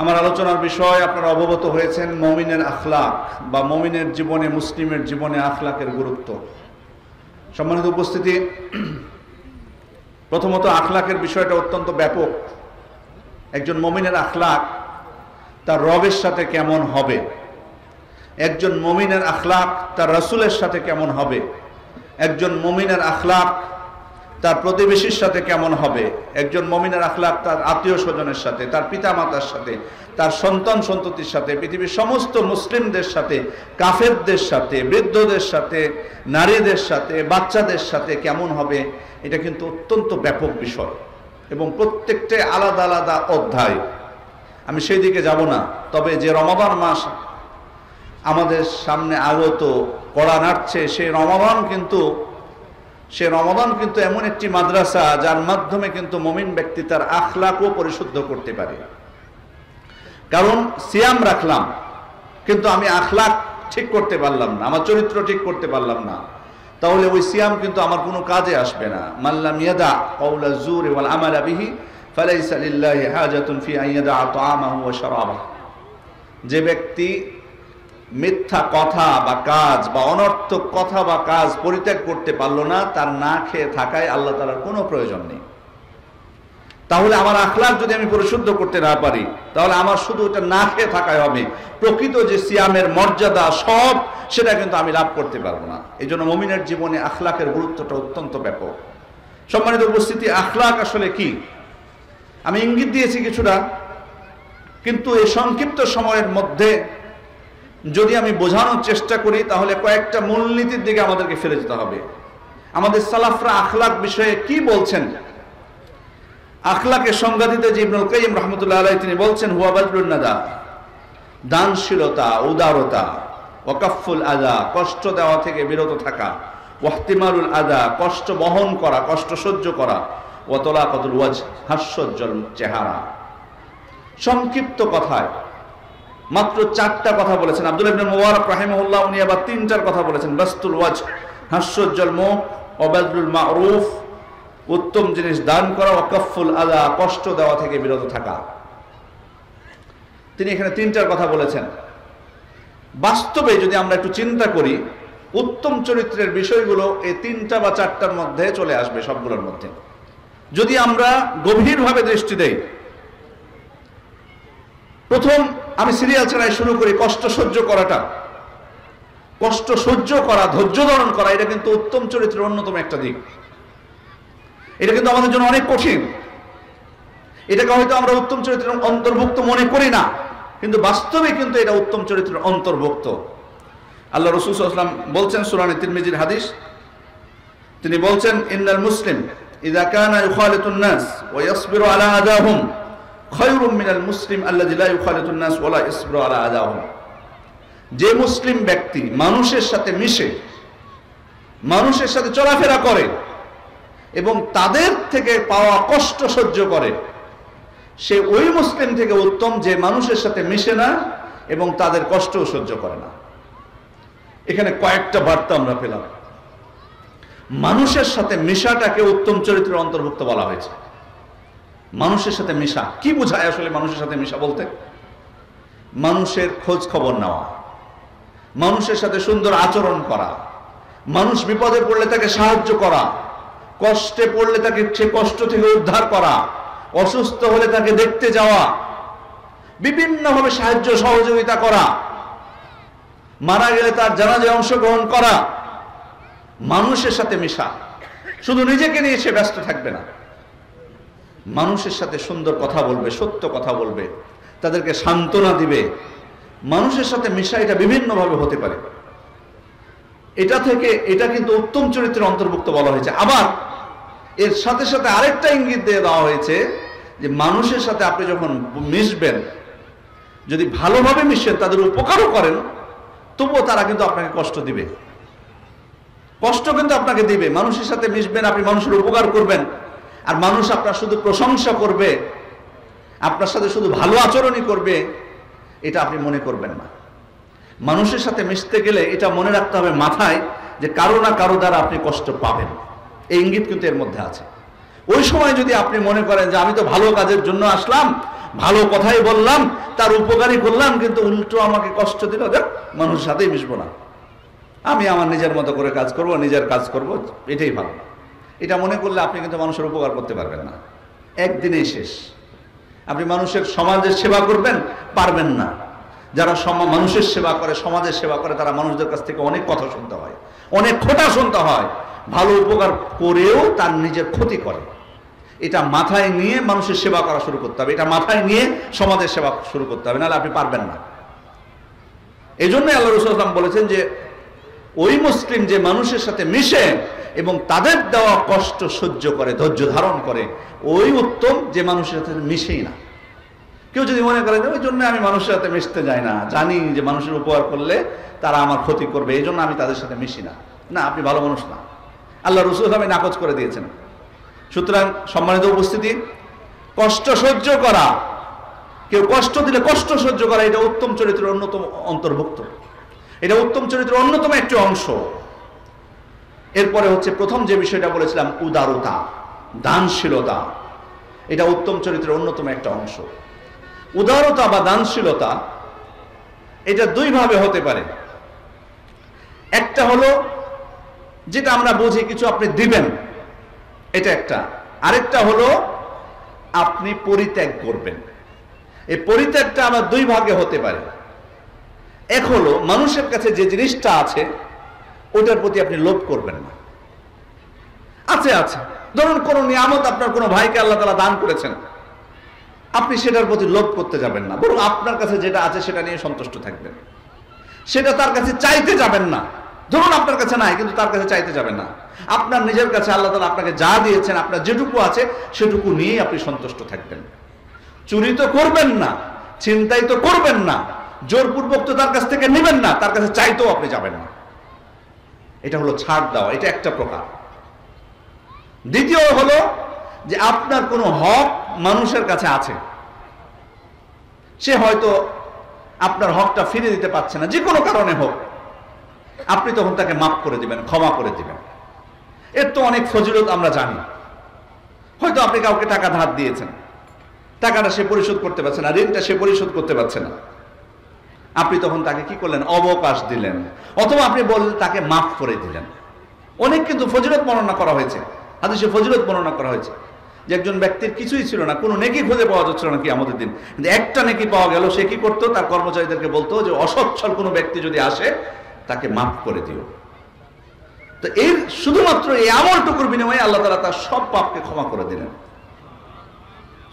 আমার আলোচনার বিষয় আপনারা অবগত হয়েছেন মুমিনের আখলাক বা মুমিনের জীবনে, মুসলিমের জীবনে আখলাকের গুরুত্ব। সম্মানিত উপস্থিতি, প্রথমত আখলাকের বিষয়টা অত্যন্ত ব্যাপক। একজন মুমিনের আখলাক তার রবের সাথে কেমন হবে, একজন মুমিনের আখলাক তার রাসূলের সাথে কেমন হবে, একজন মুমিনের আখলাক তার প্রতিবেশীর সাথে কেমন হবে, একজন মুমিনের আখলাক তার আত্মীয় স্বজনের সাথে, তার পিতামাতার সাথে, তার সন্তান সন্ততির সাথে, পৃথিবীর সমস্ত মুসলিমদের সাথে, কাফেরদের সাথে, বৃদ্ধদের সাথে, নারীদের সাথে, বাচ্চাদের সাথে কেমন হবে, এটা কিন্তু অত্যন্ত ব্যাপক বিষয় এবং প্রত্যেকটা আলাদা আলাদা অধ্যায়। আমি সেই দিকে যাব না, তবে যে রমাদান মাস আমাদের সামনে আগত কড়া নাড়ছে, সেই রমাদান কিন্তু এমন একটি মাদ্রাসা যার মাধ্যমে কিন্তু মুমিন ব্যক্তি তার আখলাকও পরিশুদ্ধ করতে পারে। কারণ সিয়াম রাখলাম কিন্তু আমি আখলাক ঠিক করতে পারলাম না, আমার চরিত্র ঠিক করতে পারলাম না, তাহলে ওই সিয়াম কিন্তু আমার কোনো কাজে আসবে না। মাল্লাম ইয়াদা কাওলা যুরি ওয়াল আমালা বিহি ফালাইসা লিল্লাহি হাজাতুন ফি আন ইয়াদা তাআমাহু ওয়া শারাবাহু। যে ব্যক্তি মিথ্যা কথা বা কাজ বা অনর্থক কথা বা কাজ পরিত্যাগ করতে পারলো না, তার না খেয়ে থাকায় আল্লাহ তাআলার কোনো প্রয়োজন নেই। তাহলে আমার আখলাক যদি আমি পরিশুদ্ধ করতে না পারি, তাহলে আমার শুধু এটা না খেয়ে থাকাই হবে। প্রকৃত যে সিয়ামের মর্যাদা সব, সেটা কিন্তু আমি লাভ করতে পারবো না। এই জন্য মুমিনের জীবনে আখলাকের গুরুত্বটা অত্যন্ত ব্যাপক। সম্মানিত উপস্থিতি, আখলাক আসলে কি আমি ইঙ্গিত দিয়েছি কিছুটা, কিন্তু এই সংক্ষিপ্ত সময়ের মধ্যে যদি আমি বোঝানোর চেষ্টা করি তাহলে কয়েকটা মূলনীতির দিকে আমাদেরকে ফিরে যেতে হবে। আমাদের সালাফরা আখলাক বিষয়ে কি বলছেন? আখলাকের সংজ্ঞা দিতে যে ইবনুল কাইয়িম রাহমাতুল্লাহ আলাইহি তিনি বলছেন, হুয়া বাযলুন নাদা, দানশীলতা, উদারতা, ওয়া কাফফুল আযা, কষ্ট দেওয়া থেকে বিরত থাকা, ওয়া ইহতিমালুল আযা, কষ্ট বহন করা, কষ্ট সহ্য করা, ওয়া তালাকাতুল ওয়াজহ, হাস্যোজ্জ্বল চেহারা। সংক্ষিপ্ত কথায় মাত্র 4টা কথা বলেছেন। আব্দুল্লাহ ইবনে মুবারক রাহিমাহুল্লাহ উনি আবার 3টার কথা বলেছেন। বাসতুল ওয়াজহ, হাস্যোজ্জ্বল মুখ, ওয়া বাযলুল মা'রুফ, উত্তম জিনিস দান করা, ওয়া কাফফুল আযা, কষ্ট দেওয়া থেকে বিরত থাকা। তিনি এখানে 3টার কথা বলেছেন। বাস্তবে যদি আমরা একটু চিন্তা করি, উত্তম চরিত্রের বিষয়গুলো এই 3টা বা 4টার মধ্যে চলে আসবে, সবগুলোর মধ্যে যদি আমরা গভীরভাবে দৃষ্টি দেই। প্রথম আমি সিরিয়াল ছাড়াই শুরু করি, কষ্ট সহ্য করাটা। কষ্ট সহ্য করা, ধৈর্য ধারণ করা, এটা কিন্তু উত্তম চরিত্রের অন্যতম একটা দিক। এটা কিন্তু আমাদের জন্য অনেক কঠিন। এটাকে হয়তো আমরা উত্তম চরিত্রের অন্তর্ভুক্ত মনে করি না, কিন্তু বাস্তবে কিন্তু এটা উত্তম চরিত্রের অন্তর্ভুক্ত। আল্লাহ রাসূল সাল্লাল্লাহু আলাইহি ওয়াসাল্লাম বলছেন, সূরা তিরমিজির হাদিস, তিনি বলছেন, ইন্নাল মুসলিম ইযা কানা ইউখালিতুন নাস ওয়া ইয়াসবিরু আলা আযাহুম খায়রুম মিনাল মুসলিম আল্লাযী লা ইউখালিতুন নাস ওয়া লা ইয়াসবিরু আলা আযাহুম। যে মুসলিম ব্যক্তি মানুষের সাথে মিশে, মানুষের সাথে চলাফেরা করে এবং তাদের থেকে পাওয়া কষ্ট সহ্য করে, সে ওই মুসলিম থেকে উত্তম যে মানুষের সাথে মিশে না এবং তাদের কষ্টও সহ্য করে না। এখানে কয়েকটা বার্তা আমরা পেলাম। মানুষের সাথে মিশাটাকে উত্তম চরিত্রের অন্তর্ভুক্ত বলা হয়েছে। মানুষের সাথে মিশা কি বোঝায় আসলে? মানুষের সাথে মিশা বলতে মানুষের খোঁজ খবর নেওয়া, মানুষের সাথে সুন্দর আচরণ করা, মানুষ বিপদে পড়লে তাকে সাহায্য করা, কষ্টে পড়লে তাকে সে কষ্ট থেকে উদ্ধার করা, অসুস্থ হলে তাকে দেখতে যাওয়া, বিভিন্নভাবে সাহায্য সহযোগিতা করা, মারা গেলে তার জানাজায় অংশগ্রহণ করা। মানুষের সাথে মিশা, শুধু নিজেকে নিয়ে সে ব্যস্ত থাকবে না, মানুষের সাথে সুন্দর কথা বলবে, সত্য কথা বলবে, তাদেরকে সান্ত্বনা দিবে। মানুষের সাথে মিশা এটা বিভিন্নভাবে হতে পারে। এটা কিন্তু উত্তম চরিত্রের অন্তর্ভুক্ত বলা হয়েছে। আবার এর সাথে সাথে আরেকটা ইঙ্গিত দিয়ে দেওয়া হয়েছে যে মানুষের সাথে আপনি যখন মিশবেন, যদি ভালোভাবে মিশেন, তাদের উপকারও করেন, তবুও তারা কিন্তু আপনাকে কষ্ট দিবে, কষ্ট কিন্তু আপনাকে দিবে। মানুষের সাথে মিশবেন, আপনি মানুষের উপকার করবেন, আর মানুষ আপনার শুধু প্রশংসা করবে, আপনার সাথে শুধু ভালো আচরণই করবে, এটা আপনি মনে করবেন না। মানুষের সাথে মিশতে গেলে এটা মনে রাখতে হবে মাথায়, যে কারো না কারো দ্বারা আপনি কষ্ট পাবেন। এই ইঙ্গিত কিন্তু এর মধ্যে আছে। ওই সময় যদি আপনি মনে করেন যে আমি তো ভালো কাজের জন্য আসলাম, ভালো কথাই বললাম, তার উপকারই করলাম, কিন্তু উল্টো আমাকে কষ্ট দিল, দেখ মানুষের সাথেই মিশবো না, আমি আমার নিজের মতো করে কাজ করব, নিজের কাজ করব, এটাই ভালো। এটা মনে করলে আপনি কিন্তু মানুষের উপকার করতে পারবেন না, একদিনেই শেষ। আপনি মানুষের সমাজের সেবা করবেন, পারবেন না। যারা মানুষের সেবা করে, সমাজের সেবা করে, তারা মানুষদের কাছ থেকে অনেক কথা শুনতে হয়, অনেক খোঁটা শুনতে হয়, ভালো উপকার করেও তার নিজের ক্ষতি করে। এটা মাথায় নিয়ে মানুষের সেবা করা শুরু করতে হবে, এটা মাথায় নিয়ে সমাজের সেবা শুরু করতে হবে, নাহলে আপনি পারবেন না। এই জন্যই আল্লাহ রাসূল সাল্লাল্লাহু আলাইহি ওয়াসাল্লাম বলেছেন যে ওই মুসলিম যে মানুষের সাথে মিশে এবং তাদের দেওয়া কষ্ট সহ্য করে, ধৈর্য ধারণ করে, ওই উত্তম যে মানুষের সাথে মিশেই না। কেউ যদি মনে করে যে ওই জন্য আমি মানুষের সাথে মিশতে যাই না, জানি যে মানুষের উপকার করলে তারা আমার ক্ষতি করবে, এই জন্য আমি তাদের সাথে মিশি না, না, আপনি ভালো মানুষ না। আল্লাহ রাসূল সাল্লাল্লাহু আলাইহি ওয়াসাল্লাম নাকচ করে দিয়েছেন। সুতরাং সম্মানিত উপস্থিতি, কষ্ট সহ্য করা, কেউ কষ্ট দিলে কষ্ট সহ্য করা, এটা উত্তম চরিত্রের অন্যতম অন্তর্ভুক্ত, এটা উত্তম চরিত্রের অন্যতম একটি অংশ। এরপরে হচ্ছে প্রথম যে বিষয়টা বলেছিলাম, উদারতা, দানশীলতা, এটা উত্তম চরিত্রের অন্যতম একটা অংশ। উদারতা বা দানশীলতা এটা দুইভাবে হতে পারে। একটা হলো যেটা আমরা বুঝি কিছু আপনি দিবেন, এটা একটা। আরেকটা হলো আপনি পরিত্যাগ করবেন। এই পরিত্যাগটা আবার দুই ভাগে হতে পারে। এক হলো মানুষের কাছে যে জিনিসটা আছে ওটার প্রতি আপনি লোভ করবেন না। আছে ধরুন কোন নিয়ামত আপনার কোনো ভাইকে আল্লাহ তাআলা দান করেছেন, আপনি সেটার প্রতি লোভ করতে যাবেন না, বরং আপনার কাছে যেটা আছে সেটা নিয়ে সন্তুষ্ট থাকবেন। সেটা তার কাছে চাইতে যাবেন না। ধরুন আপনার কাছে নাই, কিন্তু তার কাছে চাইতে যাবেন না। আপনার নিজের কাছে আল্লাহ তাআলা আপনাকে যা দিয়েছেন, আপনার যেটুকু আছে সেটুকু নিয়েই আপনি সন্তুষ্ট থাকবেন। চুরি তো করবেন না, ছিনতাই তো করবেন না, জোরপূর্বক তো তার কাছ থেকে নেবেন না, তার কাছে চাইতেও আপনি যাবেন না। এটা হলো ছাড় দেওয়া, এটা একটা প্রকার। দ্বিতীয় হলো যে আপনার কোনো হক মানুষের কাছে আছে, সে হয়তো আপনার হকটা ফিরে দিতে পারছে না, যে কোনো কারণে হোক, আপনি তখন তাকে মাফ করে দিবেন, ক্ষমা করে দিবেন। এর তো অনেক ফজিলত আমরা জানি। হয়তো আপনি কাউকে টাকা ধার দিয়েছেন, টাকাটা সে পরিশোধ করতে পারছে না, ঋণটা সে পরিশোধ করতে পারছে না, আপনি তখন তাকে কি করলেন, অবকাশ দিলেন, অথবা আপনি বললেন তাকে মাফ করে দিলেন। অনেক কিন্তু ফজিলত বর্ণনা করা হয়েছে, হাদিসে ফজিলত বর্ণনা করা হয়েছে যে একজন ব্যক্তির কিছুই ছিল না, কোনো নেকি খুঁজে পাওয়া যাচ্ছিল না কিয়ামতের দিন, কিন্তু একটা নেকি পাওয়া গেল। সে কি করতো, তার কর্মচারীদেরকে বলতো যে অসচ্ছল কোনো ব্যক্তি যদি আসে তাকে মাফ করে দিও। তো এর শুধুমাত্র এই আমলটুকুর বিনিময়ে আল্লাহ তাআলা তার সব পাপকে ক্ষমা করে দিলেন।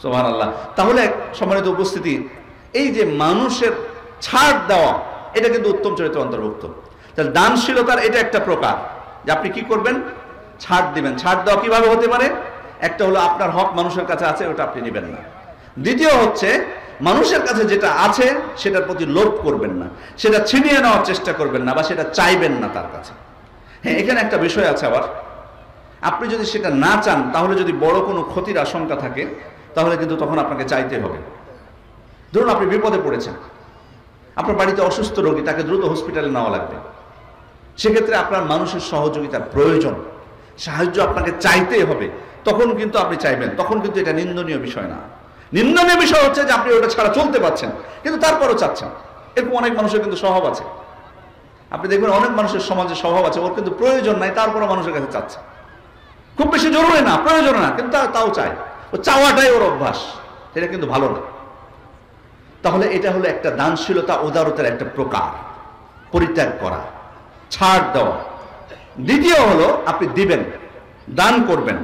সুবহানাল্লাহ। তাহলে সম্মানিত উপস্থিতি, এই যে মানুষের ছাড় দেওয়া, এটা কিন্তু উত্তম চরিত্রের অন্তর্ভুক্ত। তাহলে দানশীলতার এটা একটা প্রকার, যে আপনি কি করবেন, ছাড় দিবেন। ছাড় দেওয়া কিভাবে হতে পারে? একটা হলো আপনার হক মানুষের কাছে আছে, ওটা আপনি নেবেন না। দ্বিতীয় হচ্ছে মানুষের কাছে যেটা আছে সেটার প্রতি লোভ করবেন না, সেটা ছিনিয়ে নেওয়ার চেষ্টা করবেন না, বা সেটা চাইবেন না তার কাছে। হ্যাঁ, এখানে একটা বিষয় আছে আবার, আপনি যদি সেটা না চান, তাহলে যদি বড় কোনো ক্ষতির আশঙ্কা থাকে, তাহলে কিন্তু তখন আপনাকে চাইতে হবে। ধরুন আপনি বিপদে পড়েছেন, আপনার বাড়িতে অসুস্থ রোগী, তাকে দ্রুত হসপিটালে নেওয়া লাগবে, সেক্ষেত্রে আপনার মানুষের সহযোগিতার প্রয়োজন, সাহায্য আপনাকে চাইতেই হবে, তখন কিন্তু আপনি চাইবেন। তখন কিন্তু এটা নিন্দনীয় বিষয় না। নিন্দনীয় বিষয় হচ্ছে যে আপনি ওটা ছাড়া চলতে পারছেন, কিন্তু তারপরও চাচ্ছেন। এরকম অনেক মানুষের কিন্তু স্বভাব আছে। আপনি দেখবেন অনেক মানুষের সমাজে স্বভাব আছে, ওর কিন্তু প্রয়োজন নাই, তারপরও মানুষের কাছে চাচ্ছে। খুব বেশি জরুরি না, প্রয়োজন না, কিন্তু তাও চায়। ও চাওয়াটাই ওর অভ্যাস, এটা কিন্তু ভালো না। তাহলে এটা হলো একটা দানশীলতা, উদারতার একটা প্রকার, পরিত্যাগ করা, ছাড় দেওয়া। দ্বিতীয় হলো আপনি দিবেন, দান করবেন।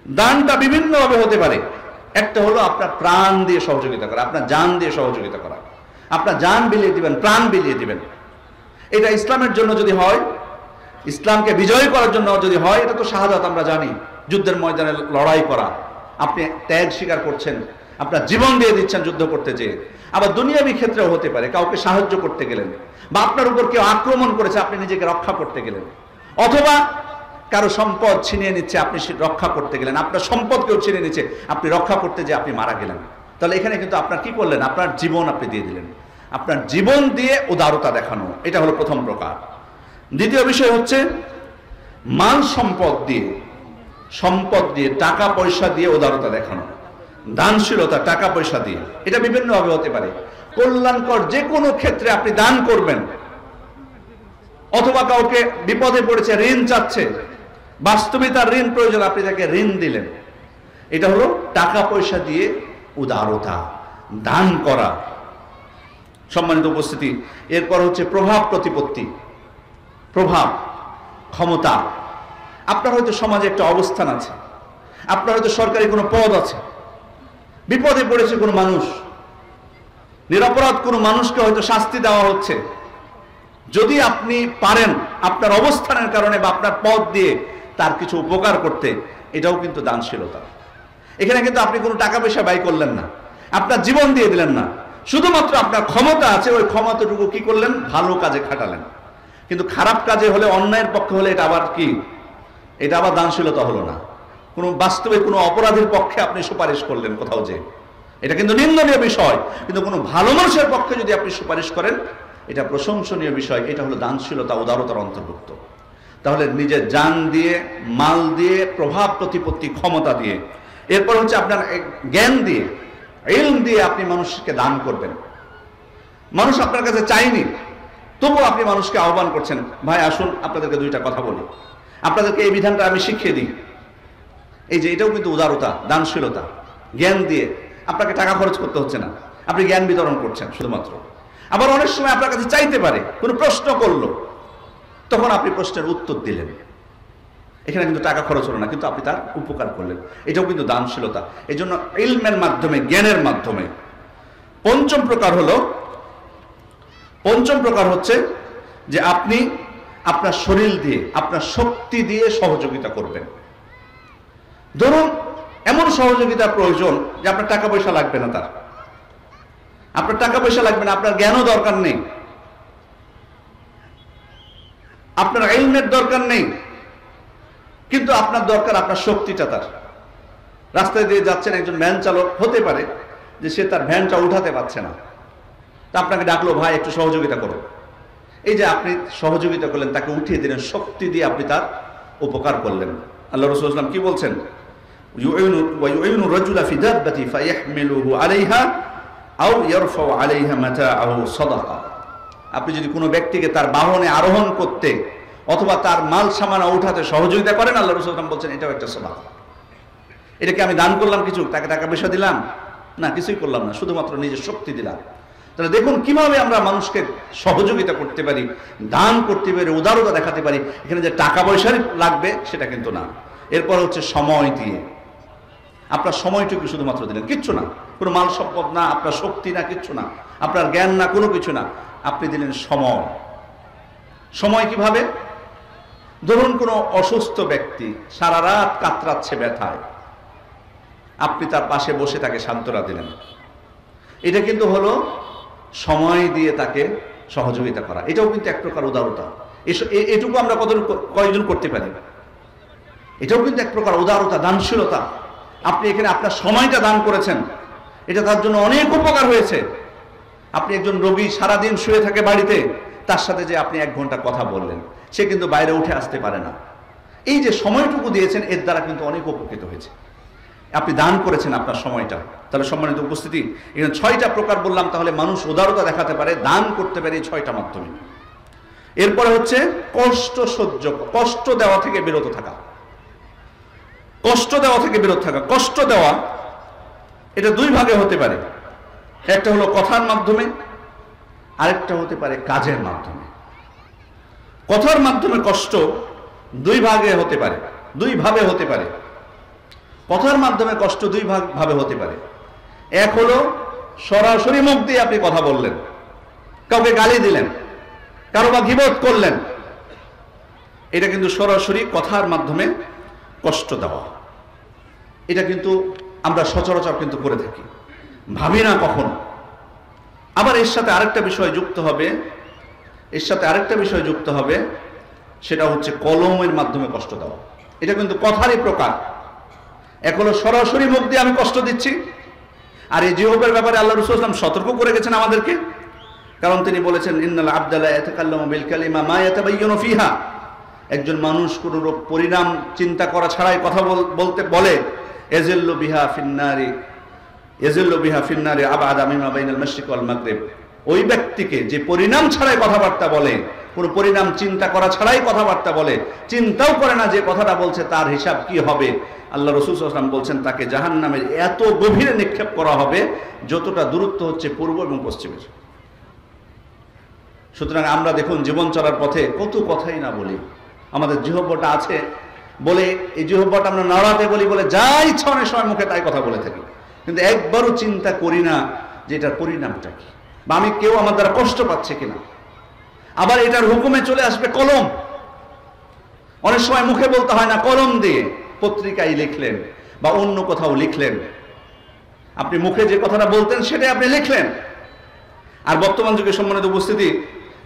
দানটা বিভিন্নভাবে হতে পারে। একটা হলো আপনার প্রাণ দিয়ে সহযোগিতা করা, আপনার জান দিয়ে সহযোগিতা করা। আপনার জান বিলিয়ে দিবেন, প্রাণ বিলিয়ে দিবেন। এটা ইসলামের জন্য যদি হয়, ইসলামকে বিজয় করার জন্য যদি হয়, এটা তো শাহাদাত, আমরা জানি, যুদ্ধের ময়দানে লড়াই করা। আপনি ত্যাগ স্বীকার করছেন, আপনার জীবন দিয়ে দিচ্ছেন যুদ্ধ করতে যেয়ে। আবার দুনিয়াবী ক্ষেত্রেও হতে পারে, কাউকে সাহায্য করতে গেলেন, বা আপনার উপর কেউ আক্রমণ করেছে, আপনি নিজেকে রক্ষা করতে গেলেন, অথবা কারো সম্পদ ছিনিয়ে নিচ্ছে, আপনি রক্ষা করতে গেলেন, আপনার সম্পদ কেউ ছিনিয়ে নিচ্ছে, আপনি রক্ষা করতে যে আপনি মারা গেলেন। তাহলে এখানে কিন্তু আপনার কি করলেন, আপনার জীবন আপনি দিয়ে দিলেন। আপনার জীবন দিয়ে উদারতা দেখানো, এটা হলো প্রথম প্রকার। দ্বিতীয় বিষয় হচ্ছে মাল সম্পদ দিয়ে, টাকা পয়সা দিয়ে উদারতা দেখানো। দানশীলতা, টাকা পয়সা দিয়ে, এটা বিভিন্নভাবে হতে পারে। কল্যাণকর যে কোনো ক্ষেত্রে আপনি দান করবেন, অথবা কাউকে বিপদে পড়েছে, ঋণ চাচ্ছে, বাস্তবে তার ঋণ প্রয়োজন, আপনি তাকে ঋণ দিলেন, এটা হলো টাকা পয়সা দিয়ে উদারতা, দান করা। সম্মানিত উপস্থিতি, এরপর হচ্ছে প্রভাব প্রতিপত্তি, প্রভাব, ক্ষমতা। আপনার হয়তো সমাজে একটা অবস্থান আছে, আপনার হয়তো সরকারি কোনো পদ আছে, বিপদে পড়েছে কোনো মানুষ, নিরপরাধ কোনো মানুষকে হয়তো শাস্তি দেওয়া হচ্ছে, যদি আপনি পারেন আপনার অবস্থানের কারণে বা আপনার পদ দিয়ে তার কিছু উপকার করতে, এটাও কিন্তু দানশীলতা। এখানে কিন্তু আপনি কোনো টাকা পয়সা ব্যয় করলেন না, আপনার জীবন দিয়ে দিলেন না, শুধুমাত্র আপনার ক্ষমতা আছে, ওই ক্ষমতাটুকু কি করলেন, ভালো কাজে খাটালেন। কিন্তু খারাপ কাজে হলে, অন্যায়ের পক্ষে হলে এটা আবার কি, এটা আবার দানশীলতা হলো না। কোনো বাস্তবে কোনো অপরাধীর পক্ষে আপনি সুপারিশ করলেন কোথাও যে, এটা কিন্তু নিন্দনীয় বিষয়। কিন্তু কোনো ভালো মানুষের পক্ষে যদি আপনি সুপারিশ করেন, এটা প্রশংসনীয় বিষয়। এটা হলো দানশীলতা, উদারতার অন্তর্ভুক্ত। তাহলে নিজের জান দিয়ে, মাল দিয়ে, প্রভাব প্রতিপত্তি, ক্ষমতা দিয়ে, এরপর হচ্ছে আপনার জ্ঞান দিয়ে, ইলম দিয়ে আপনি মানুষকে দান করবেন। মানুষ আপনার কাছে চাইনি, তবু আপনি মানুষকে আহ্বান করছেন, ভাই আসুন আপনাদেরকে দুইটা কথা বলি, আপনাদেরকে এই বিধানটা আমি শিখিয়ে দিই। এই যে এটাও কিন্তু উদারতা, দানশীলতা। জ্ঞান দিয়ে, আপনাকে টাকা খরচ করতে হচ্ছে না, আপনি জ্ঞান বিতরণ করছেন শুধুমাত্র। আবার অনেক সময় আপনার কাছে চাইতে পারে, কোনো প্রশ্ন করলো, তখন আপনি প্রশ্নের উত্তর দিলেন। এখানে কিন্তু টাকা খরচ হলো না, কিন্তু আপনি তার উপকার করলেন। এটাও কিন্তু দানশীলতা। এই জন্য ইলমের মাধ্যমে, জ্ঞানের মাধ্যমে। পঞ্চম প্রকার হচ্ছে যে আপনি আপনার শরীর দিয়ে, আপনার শক্তি দিয়ে সহযোগিতা করবেন। ধরুন এমন সহযোগিতা প্রয়োজন যে আপনার টাকা পয়সা লাগবে না, তার আপনার টাকা পয়সা লাগবে না, আপনার জ্ঞানও দরকার নেই, আপনার ইলমের দরকার নেই, কিন্তু আপনার দরকার আপনার শক্তিটা। তার রাস্তায় দিয়ে যাচ্ছেন, একজন ভ্যান চালক হতে পারে যে সে তার ভ্যানটা উঠাতে পারছে না, তা আপনাকে ডাকলো, ভাই একটু সহযোগিতা করো। এই যে আপনি সহযোগিতা করলেন, তাকে উঠিয়ে দিলেন, শক্তি দিয়ে আপনি তার উপকার করলেন। আল্লাহ রাসূল সাল্লাল্লাহু আলাইহি ওয়াসাল্লাম কি বলছেন, ইউইনু রাজুলা ফি দাব্বাতি ফায়াহমিলুহু আলাইহা আও ইয়ারফাউ আলাইহা মাতাআহু সাদাকা। আপনি যদি কোনো ব্যক্তিকে তার বাহনে আরোহণ করতে অথবা তার মাল সামানা উঠাতে সহযোগিতা করেন, আল্লাহ রাসূল সাল্লাল্লাহু আলাইহি ওয়াসাল্লাম বলছেন এটাও একটা সাদাকা। এটাকে আমি দান করলাম কিছু, তাকে টাকা পয়সা দিলাম না, কিছুই করলাম না, শুধুমাত্র নিজের শক্তি দিলাম। তাহলে দেখুন কিভাবে আমরা মানুষকে সহযোগিতা করতে পারি, দান করতে পারি, উদারতা দেখাতে পারি। এখানে যে টাকা পয়সার লাগবে সেটা কিন্তু না। এরপর হচ্ছে সময় দিয়ে, আপনার সময়টুকু শুধুমাত্র দিলেন, কিচ্ছু না, কোনো মাল সম্পদ না, আপনার শক্তি না, কিচ্ছু না, আপনার জ্ঞান না, কোনো কিছু না, আপনি দিলেন সময়। সময় কিভাবে? ধরুন কোনো অসুস্থ ব্যক্তি সারা রাত কাতরাচ্ছে ব্যথায়, আপনি তার পাশে বসে তাকে সান্ত্বনা দিলেন। এটা কিন্তু হলো সময় দিয়ে তাকে সহযোগিতা করা। এটাও কিন্তু এক প্রকার উদারতা। এটুকু আমরা কয়জন করতে পারি? এটাও কিন্তু এক প্রকার উদারতা, দানশীলতা। আপনি এখানে আপনার সময়টা দান করেছেন, এটা তার জন্য অনেক উপকার হয়েছে। আপনি একজন রোগী সারাদিন শুয়ে থাকে বাড়িতে, তার সাথে যে আপনি 1 ঘন্টা কথা বললেন, সে কিন্তু বাইরে উঠে আসতে পারে না। এই যে সময়টুকু দিয়েছেন, এর দ্বারা কিন্তু অনেক উপকৃত হয়েছে। আপনি দান করেছেন আপনার সময়টা। তাহলে সম্মানিত উপস্থিতি, এখানে 6টা প্রকার বললাম। তাহলে মানুষ উদারতা দেখাতে পারে, দান করতে পারে এই 6টা মাধ্যমে। এরপরে হচ্ছে কষ্ট সহ্য, কষ্ট দেওয়া থেকে বিরত থাকা। কষ্ট দেওয়া থেকে বিরত থাকা, কষ্ট দেওয়া এটা 2 ভাগে হতে পারে। একটা হলো কথার মাধ্যমে, আরেকটা হতে পারে কাজের মাধ্যমে। কথার মাধ্যমে কষ্ট 2 ভাগে হতে পারে, 2 ভাবে হতে পারে। কথার মাধ্যমে কষ্ট 2 ভাবে হতে পারে। এক হলো সরাসরি মুখ দিয়ে আপনি কথা বললেন, কাউকে গালি দিলেন, কারো বা গীবত করলেন, এটা কিন্তু সরাসরি কথার মাধ্যমে কষ্ট দেওয়া। এটা কিন্তু আমরা সচরাচর কিন্তু করে থাকি, ভাবি না কখনো। আবার এর সাথে আরেকটা বিষয় যুক্ত হবে, সেটা হচ্ছে কলমের মাধ্যমে কষ্ট দেওয়া। এটা কিন্তু কথারই প্রকার। এক হলো সরাসরি মুখ দিয়ে আমি কষ্ট দিচ্ছি, আর এই জিহ্বার ব্যাপারে আল্লাহ রাসূল সাল্লাল্লাহু আলাইহি ওয়াসাল্লাম সতর্ক করে গেছেন আমাদেরকে। কারণ তিনি বলেছেন, ইন্নাল আবদা লা ইয়াতাকাল্লামু বিল কালিমা মা ইয়াতাবায়্যানু ফিহা। একজন মানুষ কোন পরিণাম চিন্তা করা ছাড়াই কথা বলতে বলে, এজিল্লু বিহা ফিন্নারি ইয়াজিল্লু বিহা ফিন্নারি আবআদা মিম্মা বাইনাল মাশরিক ওয়াল মাগরিব। ওই ব্যক্তিকে যে পরিণাম ছাড়াই কথাবার্তা বলে, কোনো পরিণাম চিন্তা করা ছাড়াই কথাবার্তা বলে, চিন্তাও করে না যে কথাটা বলছে তার হিসাব কি হবে, আল্লাহ রাসূল সাল্লাল্লাহু আলাইহি ওয়াসাল্লাম বলছেন তাকে জাহান্নামের এত গভীরে নিক্ষেপ করা হবে যতটা দূরত্ব হচ্ছে পূর্ব এবং পশ্চিমের। সুতরাং আমরা দেখুন জীবন চলার পথে কত কথাই না বলি, আমাদের জিহ্বাটা আছে বলে এই জিহ্বাটা আমরা নাড়াতে বলি বলে যা ইচ্ছা অনেক সময় মুখে তাই কথা বলে থাকি, কিন্তু একবারও চিন্তা করি না যে এটার পরিণামটা কি, বা আমি কেউ আমার দ্বারা কষ্ট পাচ্ছে কিনা। আবার এটার হুকুমে চলে আসবে কলম। অনেক সময় মুখে বলতে হয় না, কলম দিয়ে পত্রিকায় লিখলেন বা অন্য কোথাও লিখলেন, আপনি মুখে যে কথাটা বলতেন সেটাই আপনি লিখলেন। আর বর্তমান যুগে সম্মানিত উপস্থিতি,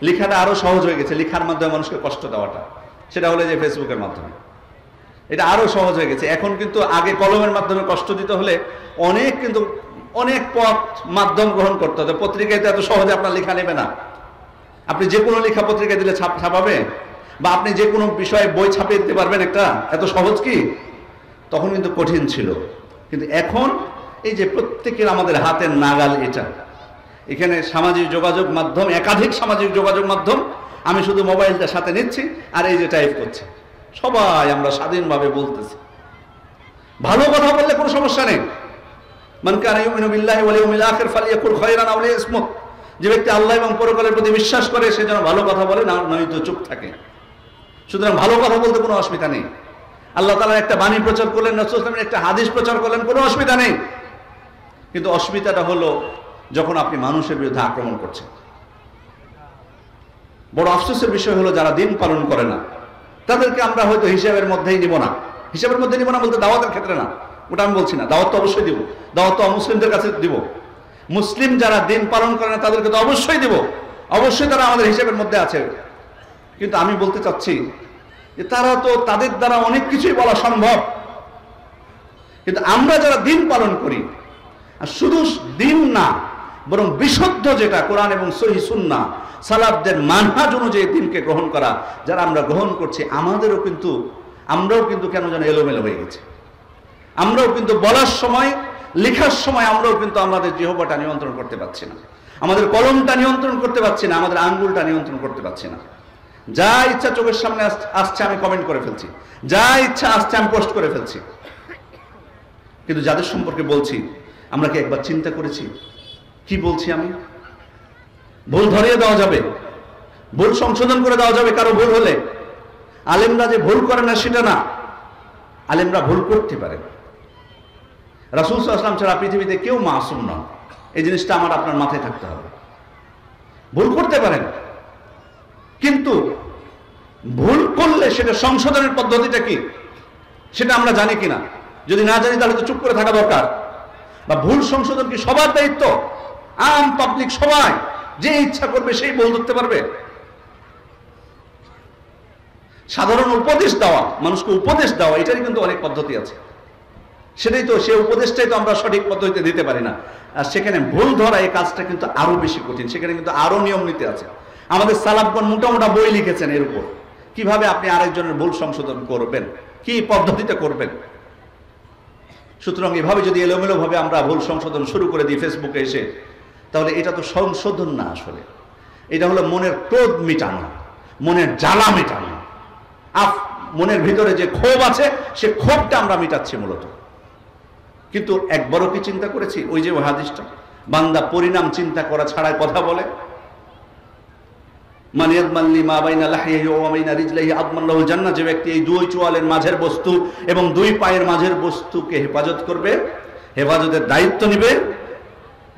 লেখাটা আরো সহজ হয়ে গেছে, লেখার মাধ্যমে মানুষকে কষ্ট দেওয়াটা, সেটা হলো যে ফেসবুকের মাধ্যমে, এটা আরো সহজ হয়ে গেছে। এখন কিন্তু আগে কলমের মাধ্যমে কষ্ট দিতে হলে অনেক পথ মাধ্যম গ্রহণ করতে হতো। পত্রিকায় তো এত সহজে আপনার লেখা নেবে না। আপনি যে কোনো লেখা পত্রিকায় দিলে ছাপাবে, বা আপনি যে কোনো বিষয়ে বই ছাপিয়ে দিতে পারবেন, একটা এত সহজ কি? তখন কিন্তু কঠিন ছিল। কিন্তু এখন এই যে প্রত্যেকের আমাদের হাতের নাগাল এটা, এখানে সামাজিক যোগাযোগ মাধ্যম, একাধিক সামাজিক যোগাযোগ মাধ্যম, আমি শুধু মোবাইলটা সাথে নিচ্ছি আর এই যে টাইপ করছি, সবাই আমরা স্বাধীনভাবে বলতেছি। ভালো কথা বললে কোনো সমস্যা নেই। মান কানা ইউমিনু বিল্লাহি ওয়াল ইয়াউমিল আখির ফালিয়াকুল খায়রান আও লিয়াসমুত। যে ব্যক্তি আল্লাহ এবং পরকালের প্রতি বিশ্বাস করে সে যেন ভালো কথা বলে, না নয়তো চুপ থাকে। সুতরাং ভালো কথা বলতে কোনো অসুবিধা নেই। আল্লাহ তাআলা একটা বাণী প্রচার করলেন, রাসূল সাল্লাল্লাহু আলাইহি ওয়াসাল্লাম একটা হাদিস প্রচার করলেন, কোনো অসুবিধা নেই। কিন্তু অসুবিধাটা হলো যখন আপনি মানুষের বিরুদ্ধে আক্রমণ করছেন। বড় আফসোসের বিষয় হলো যারা দিন পালন করে না তাদেরকে আমরা হয়তো হিসাবের মধ্যেই নিব না। হিসাবের মধ্যে নিব না বলতে দাওয়াতের ক্ষেত্রে না, ওটা আমি বলছি না। দাওয়াত তো অবশ্যই দিব, দাওয়াত তো মুসলিমদের কাছে দিব। মুসলিম যারা দিন পালন করে না তাদেরকে তো অবশ্যই দিব, অবশ্যই তারা আমাদের হিসাবের মধ্যে আছে। কিন্তু আমি বলতে চাচ্ছি যে তারা তো, তাদের দ্বারা অনেক কিছুই বলা সম্ভব, কিন্তু আমরা যারা দিন পালন করি, আর শুধু দিন না বরং বিশুদ্ধ যেটা কোরআন এবং সহিহ সুন্নাহ সালাফদের মানহাজ অনুযায়ী দিনকে গ্রহণ করা যারা আমরা গ্রহণ করছি, আমরাও কিন্তু কেন যেন এলোমেলো হয়ে গেছে। আমরাও কিন্তু বলার সময়, লেখার সময় আমরাও কিন্তু আমাদের জিহ্বাটা নিয়ন্ত্রণ করতে পারছি না, আমাদের কলমটা নিয়ন্ত্রণ করতে পারছি না, আমাদের আঙ্গুলটা নিয়ন্ত্রণ করতে পারছি না। যা ইচ্ছা চোখের সামনে আসছে আমি কমেন্ট করে ফেলছি, যা ইচ্ছা আসছে আমি পোস্ট করে ফেলছি। কিন্তু যাদের সম্পর্কে বলছি, আমরা কি একবার চিন্তা করেছি কি বলছি? আমি ভুল ধরিয়ে দেওয়া যাবে, ভুল সংশোধন করে দেওয়া যাবে কারো ভুল হলে। আলেমরা যে ভুল করে না সেটা না, আলেমরা ভুল করতে পারে। রাসূল সাল্লাল্লাহু আলাইহি ওয়াসাল্লাম ছাড়া পৃথিবীতে কেউ মাসুম নন, এই জিনিসটা আমার আপনার মাথায় থাকতে হবে। ভুল করতে পারেন, কিন্তু ভুল করলে সেটা সংশোধনের পদ্ধতিটা কি সেটা আমরা জানি কিনা। যদি না জানি তাহলে তো চুপ করে থাকা দরকার। বা ভুল সংশোধন কি সবার দায়িত্ব? আম পাবলিক সবাই যে ইচ্ছা করবে সেই ভুল ধরতে পারবে? সাধারণ উপদেশ দেওয়া, মানুষকে উপদেশ দেওয়া, এটারই কিন্তু অনেক পদ্ধতি আছে। সেটাই তো, সে উপদেশটাই তো আমরা সঠিক পদ্ধতিতে দিতে পারি না। আর সেখানে ভুল ধরা এই কাজটা কিন্তু আরো বেশি কঠিন, সেখানে কিন্তু আরো নিয়ম নীতি আছে। আমাদের সালাফগণ মোটা বই লিখেছেন এর উপর, কিভাবে আপনি আরেকজনের ভুল সংশোধন করবেন, কি পদ্ধতিতে করবেন। সুতরাং এভাবে যদি এলোমেলো ভাবে আমরা ভুল সংশোধন শুরু করে দিই ফেসবুকে এসে, তাহলে এটা তো সংশোধন না, আসলে এটা হলো মনের ক্রোধ মিটানো, মনের জ্বালা মেটানো। মনের ভিতরে যে ক্ষোভ আছে সে ক্ষোভটা আমরা মিটাচ্ছি মূলত। কিন্তু একবারও কি চিন্তা করেছি ওই যে হাদিসটা, বান্দা পরিণাম চিন্তা করা ছাড়াই কথা বলে? মান ইয়াদমানলি মা বাইনা লাহিহি ওয়া বাইনা রিজলিহি আদমাল্লাহুল জান্নাহ। যে ব্যক্তি এই দুই চোয়ালের মাঝের বস্তু এবং দুই পায়ের মাঝের বস্তুকে হেফাজত করবে, হেফাজতের দায়িত্ব নেবে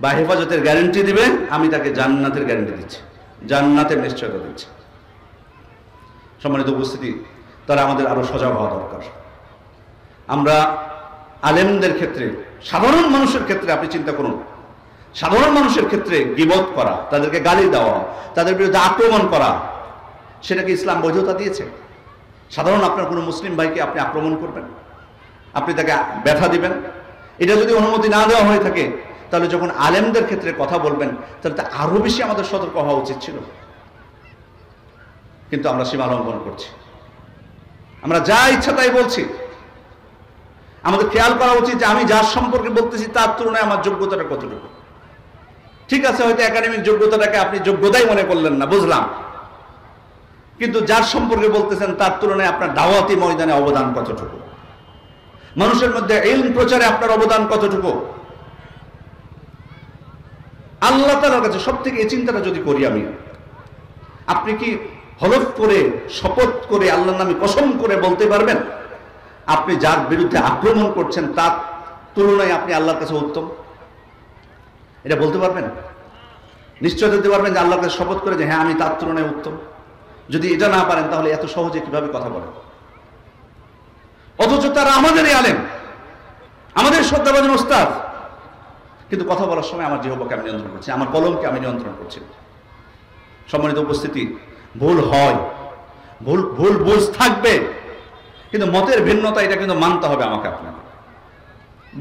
বা হেফাজতের গ্যারান্টি দিবে, আমি তাকে জান্নাতের গ্যারান্টি দিচ্ছি, জান্নাতের নিশ্চয়তা দিচ্ছি। সম্মানিত উপস্থিতি, তারা আমাদের আরো সজাগ হওয়া দরকার। আমরা আলেমদের ক্ষেত্রে, সাধারণ মানুষের ক্ষেত্রে আপনি চিন্তা করুন, সাধারণ মানুষের ক্ষেত্রে গীবত করা, তাদেরকে গালি দেওয়া, তাদের বিরুদ্ধে আক্রমণ করা, সেটাকে ইসলাম বৈধতা দিয়েছে? সাধারণ আপনার কোনো মুসলিম ভাইকে আপনি আক্রমণ করবেন, আপনি তাকে ব্যথা দিবেন, এটা যদি অনুমতি না দেওয়া হয়ে থাকে, তাহলে যখন আলেমদের ক্ষেত্রে কথা বলবেন তাহলে তা আরো বেশি আমাদের সতর্ক হওয়া উচিত ছিল। কিন্তু আমরা সীমা লঙ্ঘন করছি, আমরা যা ইচ্ছা তাই বলছি। আমাদের খেয়াল করা উচিত যে আমি যার সম্পর্কে বলতেছি তার তুলনায় আমার যোগ্যতাটা কতটুকু। ঠিক আছে, হয়তো একাডেমিক যোগ্যতাটাকে আপনি যোগ্যতাই মনে করলেন না, বুঝলাম, কিন্তু যার সম্পর্কে বলতেছেন তার তুলনায় আপনার দাওয়াতি ময়দানে অবদান কতটুকু, মানুষের মধ্যে ইলম প্রচারে আপনার অবদান কতটুকু। আল্লাহ তাআলার কাছে সব থেকে এই চিন্তাটা যদি করি আমি, আপনি কি হলফ করে শপথ করে আল্লাহর নামে কসম করে বলতে পারবেন আপনি যার বিরুদ্ধে আক্রমণ করছেন তার তুলনায় আপনি আল্লাহর কাছে উত্তম? এটা বলতে পারবেন? নিশ্চয় দিতে পারবেন যে আল্লাহর কাছে শপথ করে যে হ্যাঁ আমি তার তুলনায় উত্তম? যদি এটা না পারেন তাহলে এত সহজে কিভাবে কথা বলেন? অথচ তারা আমাদেরই আলেম, আমাদের শ্রদ্ধাভাজন ওস্তাদ, কিন্তু কথা বলার সময় আমার জিহ্বাকে আমি নিয়ন্ত্রণ করছি, আমার কলমকে আমি নিয়ন্ত্রণ করছি। সম্মানিত উপস্থিতি, ভুল হয়, ভুল ভুল বুঝ থাকবে, কিন্তু মতের ভিন্নতা এটা কিন্তু মানতে হবে আমাকে আপনাকে।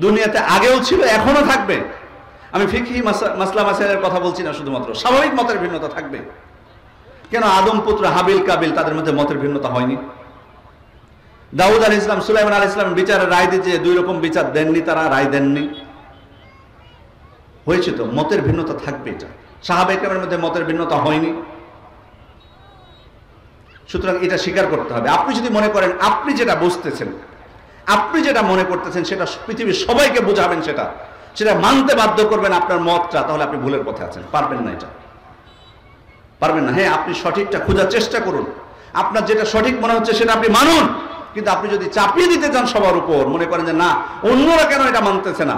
দুনিয়াতে আগেও ছিল, এখনো থাকবে। আমি ফিকহি মাসলা মাসাইলের কথা বলছি না, শুধুমাত্র স্বাভাবিক মতের ভিন্নতা থাকবে। কেন আদম পুত্র হাবিল কাবিল তাদের মধ্যে মতের ভিন্নতা হয়নি? দাউদ আলাইহিস সালাম সুলাইমান আলাইহিস সালাম বিচারের রায় দিতে দুই রকম বিচার দেননি, তারা রায় দেননি, হয়েছে তো। মতের ভিন্নতা থাকবে, এটা সাহাবায়ে কেরামের মধ্যে মতের ভিন্নতা হয়নি। সুতরাং এটা স্বীকার করতে হবে। আপনি যদি মনে করেন আপনি যেটা বুঝতেছেন, আপনি যেটা মনে করতেছেন সেটা পৃথিবীর সবাইকে বোঝাবেন, সেটা মানতে বাধ্য করবেন আপনার মতটা, তাহলে আপনি ভুলের পথে আছেন। পারবেন না, এটা পারবেন না। হ্যাঁ, আপনি সঠিকটা খোঁজার চেষ্টা করুন, আপনার যেটা সঠিক মনে হচ্ছে সেটা আপনি মানুন। কিন্তু আপনি যদি চাপিয়ে দিতে চান সবার উপর, মনে করেন যে না অন্যরা কেন এটা মানতেছে না,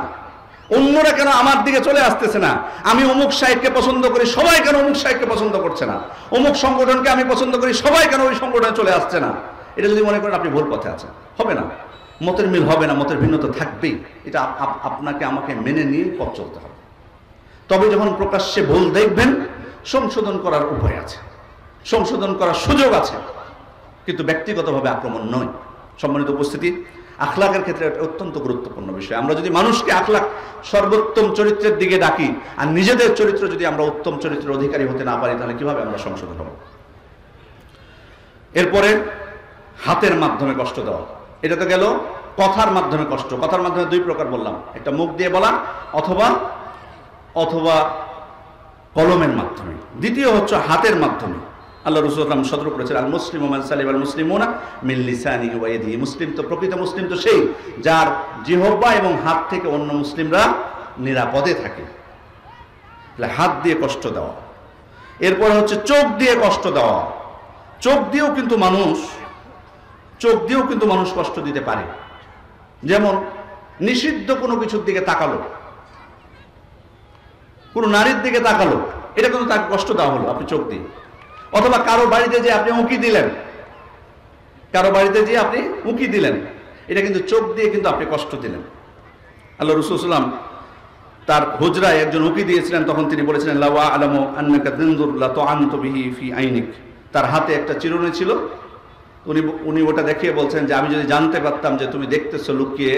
অন্যরা কেন আমার দিকে চলে আসতেছে না, আমি অমুক সাহেবকে পছন্দ করি সবাই কেন অমুক সাহেবকে পছন্দ করছে না, অমুক সংগঠনকে আমি পছন্দ করি সবাই কেন ওই সংগঠনে চলে আসছে না, এটা যদি মনে করেন আপনি ভুল পথে আছেন। হবে না, মতের মিল হবে না, মতের ভিন্নতা থাকবেই। এটা আপনাকে আমাকে মেনে নিয়ে পথ চলতে হবে। তবে যখন প্রকাশ্যে ভুল দেখবেন, সংশোধন করার উপায় আছে, সংশোধন করার সুযোগ আছে, কিন্তু ব্যক্তিগতভাবে আক্রমণ নয়। সম্মানিত উপস্থিতি, আখলাকের ক্ষেত্রে এটা অত্যন্ত গুরুত্বপূর্ণ বিষয়। আমরা যদি মানুষকে আখলাক সর্বোত্তম চরিত্রের দিকে ডাকি, আর নিজেদের চরিত্র যদি আমরা উত্তম চরিত্রের অধিকারী হতে না পারি, তাহলে কিভাবে আমরা সংশোধন হব? এরপরে হাতের মাধ্যমে কষ্ট দেওয়া, এটা তো গেল কথার মাধ্যমে কষ্ট। কথার মাধ্যমে দুই প্রকার বললাম, একটা মুখ দিয়ে বলা অথবা কলমের মাধ্যমে, দ্বিতীয় হচ্ছে হাতের মাধ্যমে। আল্লাহ রাসূল সাল্লাল্লাহু আলাইহি ওয়াসাল্লাম সতর্ক করেছেন, আল মুসলিমু মান সালিমাল মুসলিমুনা মিন লিসানিহি ওয়া ইয়াদিহি। মুসলিম তো, প্রকৃত মুসলিম তো সেই যার জিহ্বা এবং হাত থেকে অন্য মুসলিমরা নিরাপদে থাকে। হাত দিয়ে কষ্ট দেওয়া। এরপর হচ্ছে চোখ দিয়ে কষ্ট দেওয়া। চোখ দিয়েও কিন্তু মানুষ কষ্ট দিতে পারে। যেমন নিষিদ্ধ কোনো কিছুর দিকে তাকালো, কোনো নারীর দিকে তাকালো, এটা কিন্তু তাকে কষ্ট দেওয়া হলো আপনি চোখ দিয়ে। অথবা কারো বাড়িতে যে আপনি উঁকি দিলেন, এটা কিন্তু চোখ দিয়ে কিন্তু আপনি কষ্ট দিলেন। আল্লাহ রাসূল সাল্লাল্লাহু আলাইহি ওয়াসাল্লাম তার হুজরায় একজন উঁকি দিয়েছিলেন, তখন তিনি বলেছিলেন লাওয়া আলামু আন্নাকা দিনদুর লা তুআনতু বিহি ফি আইনিক। তার হাতে একটা চিরুনি ছিল, উনি ওটা দেখিয়ে বলছেন যে আমি যদি জানতে পারতাম যে তুমি দেখতেছো লুকিয়ে,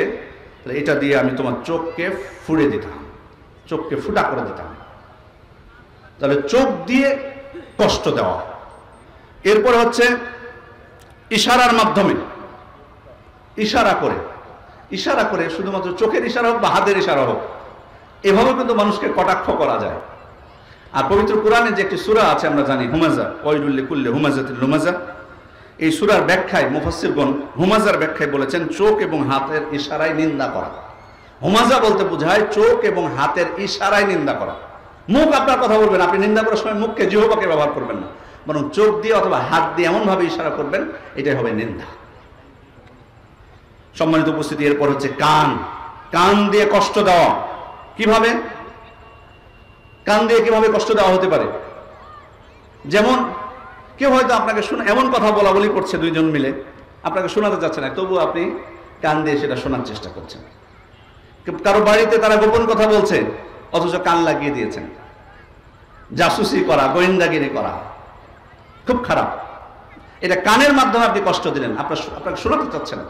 তাহলে এটা দিয়ে আমি তোমার চোখকে ফুড়ে দিতাম, চোখকে ফুটা করে দিতাম। তাহলে চোখ দিয়ে কষ্ট দেওয়া। এরপর হচ্ছে ইশারার মাধ্যমে, ইশারা করে শুধুমাত্র চোখের ইশারা হোক বা হাতের ইশারা হোক, এভাবে কিন্তু মানুষকে কটাক্ষ করা যায়। আর পবিত্র কোরআনে যে একটি সূরা আছে আমরা জানি, হুমাজা, ওয়াইলুল লিকুল্লি হুমাজাতিল লুমাজা, এই সূরার ব্যাখ্যায় মুফাসসিরগণ হুমাজার ব্যাখ্যায় বলেছেন চোখ এবং হাতের ইশারায় নিন্দা করা। হুমাজা বলতে বোঝায় চোখ এবং হাতের ইশারায় নিন্দা করা। মুখ আপনার কথা বলবেন, আপনি নিন্দা করার সময় মুখকে জিহ্বাকে ব্যবহার করবেন না, বরং চোখ দিয়ে অথবা হাত দিয়ে এমন ভাবে ইশারা করবেন, এটাই হবে নিন্দা। সম্মানিত উপস্থিতি, এরপর হচ্ছে কান দিয়ে কষ্ট দেওয়া। কিভাবে কান দিয়ে কিভাবে কষ্ট দেওয়া হতে পারে? যেমন কেউ হয়তো আপনাকে এমন কথা বলা বলি করছে, দুইজন মিলে আপনাকে শোনাতে যাচ্ছে না, তবু আপনি কান দিয়ে সেটা শোনার চেষ্টা করছেন। কারো বাড়িতে তারা গোপন কথা বলছে, অথচ কান লাগিয়ে দিয়েছেন। জাসুসি করা, গোয়েন্দাগিরি করা খুব খারাপ। এটা কানের মাধ্যমে আপনি কষ্ট দিলেন, আপনাকে শোনাতে চাচ্ছে না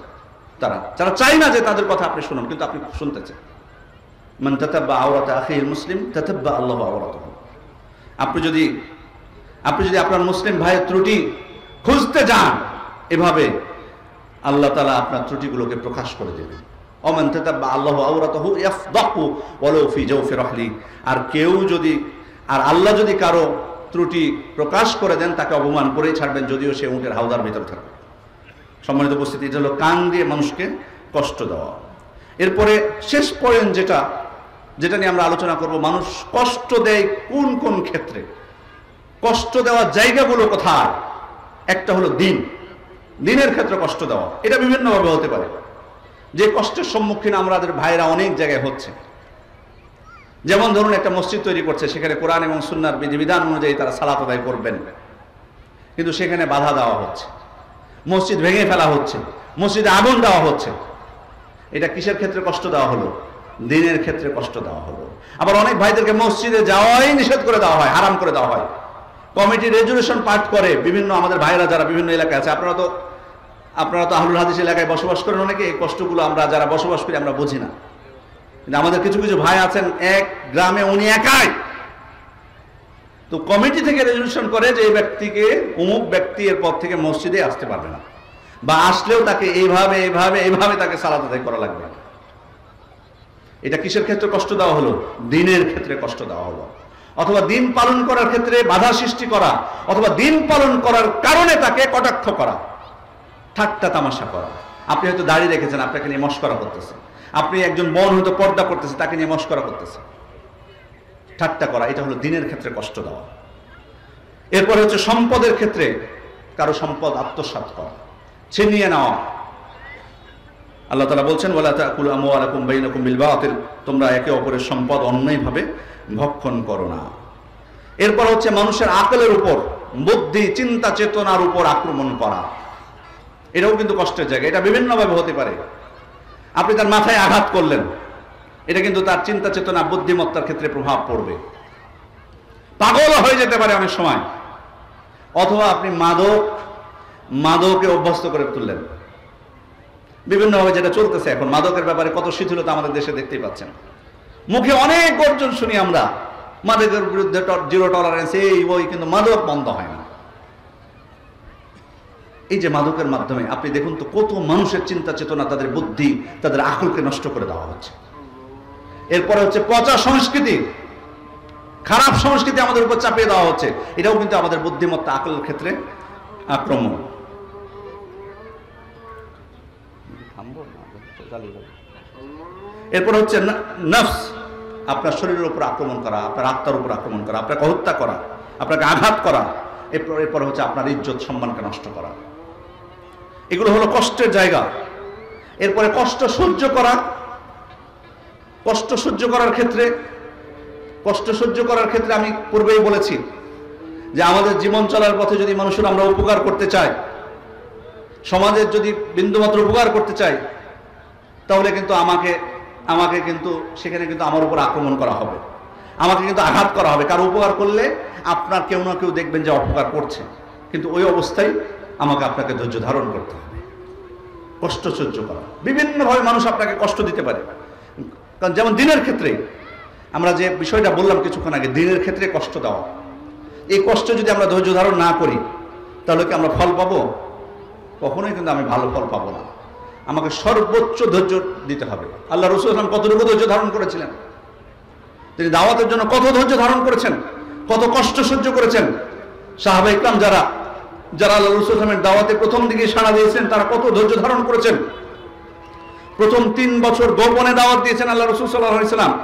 যারা চাই না যে তাদের কথা আপনি শুনুন, কিন্তু আপনি শুনতেছেন। মান তাতাব্বা আওরাতা আখিল মুসলিম তাতাব্বা আল্লাহু আওরাতাহু। আপনি যদি আপনার মুসলিম ভাইয়ের ত্রুটি খুঁজতে যান, এভাবে আল্লাহ তাআলা আপনার ত্রুটিগুলোকে প্রকাশ করে দেবেন। ওমান তাতাব্বা আল্লাহু আওরাতাহু ইয়াফদাহু ওয়ালাউ ফি জাওফি রাহলি। আর কেউ যদি, আর আল্লাহ যদি কারো ত্রুটি প্রকাশ করে দেন তাকে অপমান করেই ছাড়বেন, যদিও সে উটের হাওদার ভিতর থাকে। সম্মানিত উপস্থিতি, এটা হলো কান দিয়ে মানুষকে কষ্ট দেওয়া। এরপরে শেষ পয়েন্ট যেটা নিয়ে আমরা আলোচনা করব, মানুষ কষ্ট দেয় কোন কোন ক্ষেত্রে, কষ্ট দেওয়ার জায়গাগুলো কোথায়। একটা হলো দিনের ক্ষেত্রে কষ্ট দেওয়া। এটা বিভিন্নভাবে হতে পারে। যে কষ্টের সম্মুখীন আমাদের ভাইরা অনেক জায়গায় হচ্ছে, যেমন ধরুন একটা মসজিদ তৈরি করছে, সেখানে কোরআন এবং সুন্নাহর বিধিবিধান অনুযায়ী তারা সালাত আদায় করবেন, কিন্তু সেখানে বাধা দেওয়া হচ্ছে, মসজিদ ভেঙে ফেলা হচ্ছে, মসজিদে আগুন দেওয়া হচ্ছে। এটা কিসের ক্ষেত্রে কষ্ট দেওয়া হলো? দিনের ক্ষেত্রে কষ্ট দেওয়া হলো। আবার অনেক ভাইদেরকে মসজিদে যাওয়াই নিষেধ করে দেওয়া হয়, হারাম করে দেওয়া হয়। কমিটি রেজুলেশন পাঠ করে বিভিন্ন আমাদের ভাইরা যারা বিভিন্ন এলাকায় আছে, আপনারা তো আহলুল হাদিস এলাকায় বসবাস করেন অনেকে, এই কষ্টগুলো আমরা যারা বসবাস করি আমরা বুঝি না। কিন্তু আমাদের কিছু কিছু ভাই আছেন এক গ্রামে, উনি একাই, তো কমিটি থেকে রেজুলেশন করে যে এই ব্যক্তিকে, অমুক ব্যক্তি এর পর থেকে মসজিদে আসতে পারবে না, বা আসলেও তাকে এইভাবে তাকে সালাত আদায় করা লাগবে। এটা কিসের ক্ষেত্রে কষ্ট দেওয়া হলো? দিনের ক্ষেত্রে কষ্ট দেওয়া হলো। অথবা দিন পালন করার ক্ষেত্রে বাধা সৃষ্টি করা, অথবা দিন পালন করার কারণে তাকে কটাক্ষ করা, ঠাট্টা তামাশা করা। আপনি হয়তো দাড়ি রেখেছেন, আপনাকে নিয়ে মশকরা করতেছে। আপনি একজন বোন হয়তো পর্দা করতেছে, তাকে নিয়ে মশকরা করতেছে, ঠাট্টা করা। এটা হলো দিনের ক্ষেত্রে কষ্ট দেওয়া। এরপরে হচ্ছে সম্পদের ক্ষেত্রে কারো সম্পদ আত্মসাৎ করা, ছিনিয়ে নেওয়া। আল্লাহ তাআলা বলছেন, ওয়ালা তাকুলু আমওয়ালাকুম বাইনাকুম বিল বাতিল, তোমরা একে অপরের সম্পদ অন্যায়ভাবে ভক্ষণ করো না। এরপর হচ্ছে মানুষের আকলের উপর, বুদ্ধি, চিন্তা চেতনার উপর আক্রমণ করা। এটাও কিন্তু কষ্টের জায়গা। এটা বিভিন্নভাবে হতে পারে। আপনি তার মাথায় আঘাত করলেন, এটা কিন্তু তার চিন্তা চেতনা, বুদ্ধিমত্তার ক্ষেত্রে প্রভাব পড়বে। পাগল হয়ে যেতে পারে অনেক সময়। অথবা আপনি মাদকে অভ্যস্ত করে তুললেন বিভিন্নভাবে, যেটা চলতেছে এখন। মাদকের ব্যাপারে কত শিথিলতা আমাদের দেশে দেখতেই পাচ্ছেন। মুখে অনেক গর্জন শুনি আমরা, মাদকের বিরুদ্ধে জিরো টলারেন্স, এই ওই, কিন্তু মাদক বন্ধ হয় না। এই যে মাদকের মাধ্যমে আপনি দেখুন তো কত মানুষের চিন্তা চেতনা, তাদের বুদ্ধি, তাদের আকলকে নষ্ট করে দেওয়া হচ্ছে। এরপরে হচ্ছে পচা সংস্কৃতি, খারাপ সংস্কৃতি আমাদের উপর চাপিয়ে দেওয়া হচ্ছে। এটাও কিন্তু আমাদের বুদ্ধিমত্তা, আকলের ক্ষেত্রে আক্রমণ। এরপর হচ্ছে নফস, আপনার শরীরের উপর আক্রমণ করা, আপনার আত্মার উপর আক্রমণ করা, আপনাকে হত্যা করা, আপনাকে আঘাত করা। এরপর হচ্ছে আপনার ইজ্জত সম্মানকে নষ্ট করা। এগুলো হলো কষ্টের জায়গা। এরপরে কষ্ট সহ্য করা। কষ্ট সহ্য করার ক্ষেত্রে আমি পূর্বেই বলেছি যে আমাদের জীবন চলার পথে যদি মানুষের আমরা উপকার করতে চাই, সমাজের যদি বিন্দুমাত্র উপকার করতে চাই, তাহলে কিন্তু আমাকে কিন্তু সেখানে কিন্তু আমার উপর আক্রমণ করা হবে, আমাকে কিন্তু আঘাত করা হবে। কারো উপকার করলে আপনার কেউ না কেউ দেখবেন যে অপকার করছে, কিন্তু ওই অবস্থায় আপনাকে ধৈর্য ধারণ করতে হবে, কষ্ট সহ্য করা। বিভিন্নভাবে মানুষ আপনাকে কষ্ট দিতে পারে। কারণ যেমন দিনের ক্ষেত্রে আমরা যে বিষয়টা বললাম কিছুক্ষণ আগে, দিনের ক্ষেত্রে কষ্ট দেওয়া, এই কষ্ট যদি আমরা ধৈর্য ধারণ না করি তাহলে কি আমরা ফল পাবো? কখনোই কিন্তু আমি ভালো ফল পাবো না। আমাকে সর্বোচ্চ ধৈর্য দিতে হবে। আল্লাহ রাসূল সাল্লাল্লাহু আলাইহি ওয়াসাল্লাম কতটুকু ধৈর্য ধারণ করেছিলেন? তিনি দাওয়াতের জন্য কত ধৈর্য ধারণ করেছেন, কত কষ্ট সহ্য করেছেন। সাহাবায়ে কেরাম যারা আল্লাহ রাসূল সাল্লাল্লাহু আলাইহি ওয়াসাল্লামের দাওয়াতে প্রথম দিকে সাড়া দিয়েছেন, তারা কত ধৈর্য ধারণ করেছেন। প্রথম 3 বছর গোপনে দাওয়াত দিয়েছেন আল্লাহ রাসূল সাল্লাল্লাহু আলাইহি ওয়াসাল্লাম।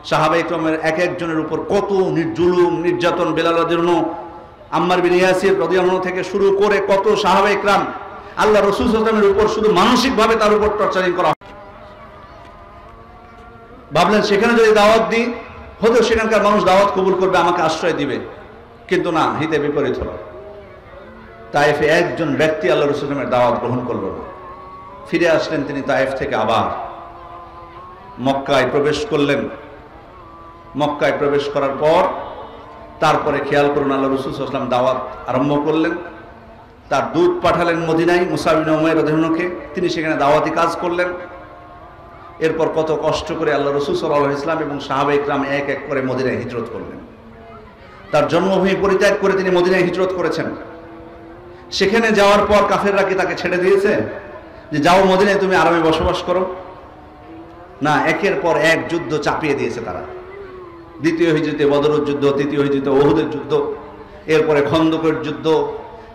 সাহাবায়ে কেরামের এক একজনের উপর কত জুলুম, নির্যাতন, বেলাল রাদিয়াল্লাহু আনহু, আম্মার বিন ইয়াসির রাদিয়াল্লাহু আনহু থেকে শুরু করে কত সাহাবায়ে কেরাম আল্লাহ রাসূল সাল্লাল্লাহু আলাইহি ওয়াসাল্লামের উপর শুধু মানসিকভাবে তার উপর টর্চারিং করা। ভাবলেন সেখানে যদি দাওয়াত দিই হয়তো সেখানকার মানুষ দাওয়াত কবুল করবে, আমাকে আশ্রয় দিবে, কিন্তু না, হিতে বিপরীত হলো। তায়েফে একজন ব্যক্তি আল্লাহ রাসূল সাল্লাল্লাহু আলাইহি ওয়াসাল্লামের দাওয়াত গ্রহণ করল না। ফিরে আসলেন তিনি তায়েফ থেকে, আবার মক্কায় প্রবেশ করলেন। মক্কায় প্রবেশ করার পর তারপরে খেয়াল করুন, আল্লাহ রাসূল সাল্লাল্লাহু আলাইহি ওয়াসাল্লাম দাওয়াত আরম্ভ করলেন। তার দূত পাঠালেন মদিনায়, মুসা বিন উমাইর রাদিয়াল্লাহু আনহুকে, তিনি সেখানে দাওয়াতি কাজ করলেন। এরপর কত কষ্ট করে আল্লাহ রাসূল সাল্লাল্লাহু আলাইহি ওয়াসাল্লাম এবং সাহাবায়ে কেরাম এক এক করে মদিনায় হিজরত করলেন। তার জন্মভূমি পরিত্যাগ করে তিনি মদিনায় হিজরত করেছেন। সেখানে যাওয়ার পর কাফেররা কি তাকে ছেড়ে দিয়েছে যে যাও মদিনায় তুমি আরামে বসবাস করো? না, একের পর এক যুদ্ধ চাপিয়ে দিয়েছে তারা। দ্বিতীয় হিজরিতে বদরের যুদ্ধ, তৃতীয় হিজরিতে উহুদের যুদ্ধ, এরপরে খন্দকের যুদ্ধ,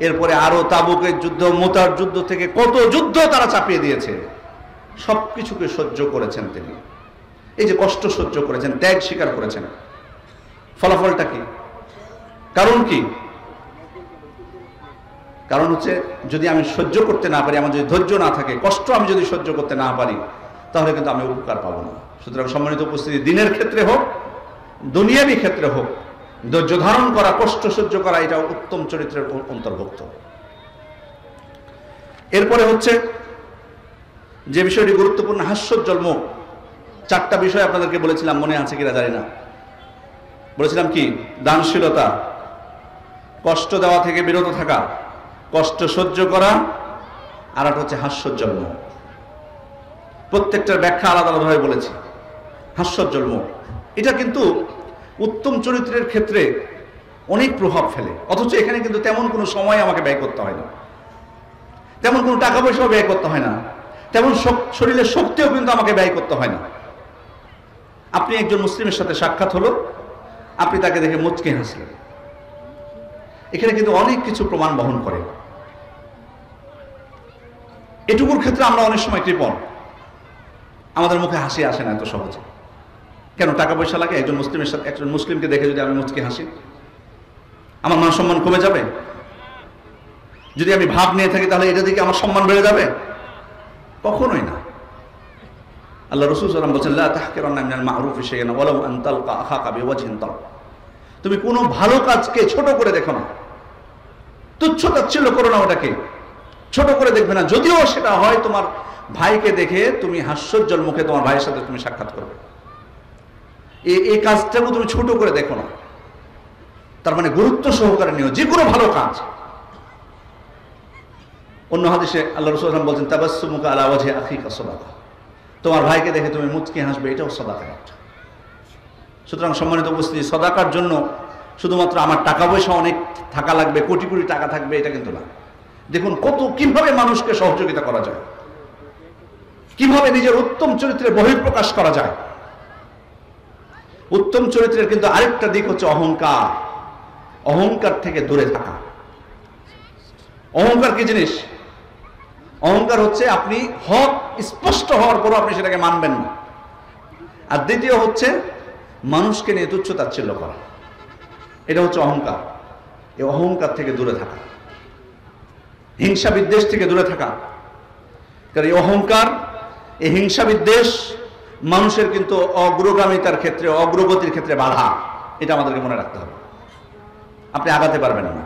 এরপরে আরো তাবুকের যুদ্ধ, মুতার যুদ্ধ থেকে কত যুদ্ধ তারা চাপিয়ে দিয়েছে। সবকিছুকে সহ্য করেছেন তিনি। এই যে কষ্ট সহ্য করেছেন, ত্যাগ স্বীকার করেছেন, ফলাফলটা কি? কারণ কি? কারণ হচ্ছে যদি আমি সহ্য করতে না পারি, আমার যদি ধৈর্য না থাকে, কষ্ট আমি যদি সহ্য করতে না পারি, তাহলে কিন্তু আমি উপকার পাবো না। সুতরাং সম্মানিত উপস্থিতি, দিনের ক্ষেত্রে হোক, দুনিয়াবি ক্ষেত্রে হোক, ধৈর্য ধারণ করা, কষ্ট সহ্য করা, এটা উত্তম চরিত্রের অন্তর্ভুক্ত। এরপরে হচ্ছে যে বিষয়টি গুরুত্বপূর্ণ, হাস্যোজ্জ্বল মুখ। 4টা বিষয় আপনাদেরকে বলেছিলাম, মনে আছে কিনা জানি না। বলেছিলাম কি? দানশীলতা, কষ্ট দেওয়া থেকে বিরত থাকা, কষ্ট সহ্য করা, আর একটা হচ্ছে হাস্যোজ্জ্বল মুখ। প্রত্যেকটার ব্যাখ্যা আলাদা আলাদাভাবে বলেছি। হাস্যোজ্জ্বল মুখ এটা কিন্তু উত্তম চরিত্রের ক্ষেত্রে অনেক প্রভাব ফেলে, অথচ এখানে কিন্তু তেমন কোনো সময় আমাকে ব্যয় করতে হয় না, তেমন কোনো টাকা পয়সাও ব্যয় করতে হয় না, তেমন শরীরের শক্তিও কিন্তু আমাকে ব্যয় করতে হয় না। আপনি একজন মুসলিমের সাথে সাক্ষাৎ হলো, আপনি তাকে দেখে মুচকি হাসলেন, এখানে কিন্তু অনেক কিছু প্রমাণ বহন করে। এটুকুর ক্ষেত্রে আমরা অনেক সময় কৃপণ, আমাদের মুখে হাসি আসে না এত সহজে। কেন? টাকা পয়সা লাগে। একজন মুসলিমের সাথে, একজন মুসলিমকে দেখে যদি আমি মুচকি হাসি, আমার মান সম্মান কমে যাবে? যদি আমি ভাব নিয়ে থাকি, তাহলে এটা দেখে আমার সম্মান বেড়ে যাবে? কখনোই না। আল্লাহ রাসূল সাল্লাল্লাহু আলাইহি ওয়াসাল্লাম বলেছেন, লা তাহকিরান্না মিনাল মা'রুফি শাইআন ওয়ালাউ আন তালকা আখাকা বিওয়াজহিন তালক। তুমি কোনো ভালো কাজকে ছোট করে দেখো না, তুচ্ছ-তাচ্ছিল্য করো না, ওটাকে ছোট করে দেখবে না। যদিও সেটা হয় তোমার ভাইকে দেখে তুমি হাস্যোজ্জ্বল মুখে তোমার ভাইয়ের সাথে তুমি সাক্ষাৎ করবে, এই কাজটাকে তুমি ছোট করে দেখো না। তার মানে গুরুত্ব সহকারে নিও যে কোনো ভালো কাজ। অন্য হাদিসে আল্লাহ রাসূল সাল্লাল্লাহু আলাইহি ওয়াসাল্লাম বলেন, তাবাসসুমুকা আলা ওয়াজহি আখিকা সাদাকা। তোমার ভাইকে দেখে তুমি মুচকি হাসবে, এটাও সাদাকা। সুতরাং সম্মানিত উপস্থিতি, সাদাকার জন্য শুধুমাত্র আমার টাকা পয়সা অনেক থাকা লাগবে, কোটি কোটি টাকা থাকবে, এটা কিন্তু না। দেখুন কিভাবে মানুষকে সহযোগিতা করা যায়, কিভাবে নিজের উত্তম চরিত্রের বহিঃপ্রকাশ করা যায়। উত্তম চরিত্রের কিন্তু আরেকটা দিক হচ্ছে অহংকার। অহংকার থেকে দূরে থাকা। অহংকার কি জিনিস? অহংকার হচ্ছে আপনি হক স্পষ্ট হওয়ার পরও আপনি সেটাকে মানবেন না। আর দ্বিতীয় হচ্ছে মানুষকে নিয়ে তুচ্ছ-তাচ্ছিল্য করা, এটা হচ্ছে অহংকার। এই অহংকার থেকে দূরে থাকা, হিংসা বিদ্বেষ থেকে দূরে থাকা। কারণ এই অহংকার, এই হিংসা বিদ্বেষ মানুষের কিন্তু অগ্রগামিতার ক্ষেত্রে, অগ্রগতির ক্ষেত্রে বাধা। এটা আমাদেরকে মনে রাখতে হবে। আপনি আগাতে পারবেন না।